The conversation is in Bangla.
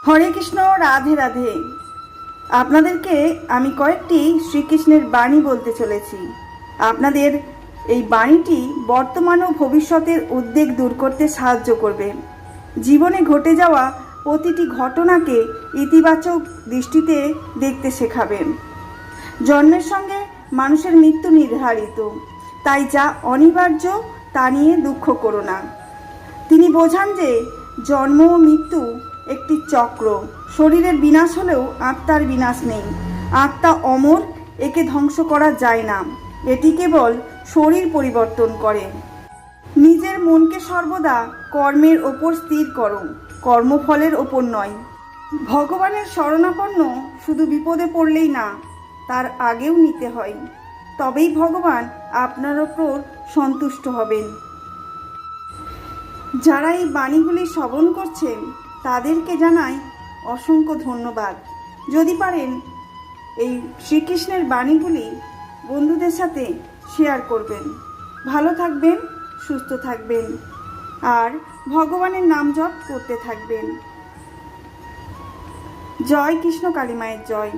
হরে কৃষ্ণ, রাধে রাধে। আপনাদেরকে আমি কয়েকটি শ্রীকৃষ্ণের বাণী বলতে চলেছি। আপনাদের এই বাণীটি বর্তমান ও ভবিষ্যতের উদ্বেগ দূর করতে সাহায্য করবে। জীবনে ঘটে যাওয়া প্রতিটি ঘটনাকে ইতিবাচক দৃষ্টিতে দেখতে শেখাবে। জন্মের সঙ্গে মানুষের মৃত্যু নির্ধারিত, তাই যা অনিবার্য তা নিয়ে দুঃখ করো না। তিনি বোঝান যে জন্ম ও মৃত্যু একটি চক্র। শরীরের বিনাশ হলেও আত্মার বিনাশ নেই। আত্মা অমর, একে ধ্বংস করা যায় না। এটি কেবল শরীর পরিবর্তন করে। নিজের মনকে সর্বদা কর্মের ওপর স্থির করো, কর্মফলের ওপর নয়। ভগবানের শরণাপন্ন শুধু বিপদে পড়লেই না, তার আগেও নিতে হয়, তবেই ভগবান আপনার ওপর সন্তুষ্ট হবেন। যারা এই বাণীগুলি শ্রবণ করছেন তাদেরকে জানাই অসংখ্য ধন্যবাদ। যদি পারেন এই শ্রীকৃষ্ণের বাণীগুলি বন্ধুদের সাথে শেয়ার করবেন। ভালো থাকবেন, সুস্থ থাকবেন আর ভগবানের নাম জপ করতে থাকবেন। জয় কৃষ্ণ কালী মায়ের জয়।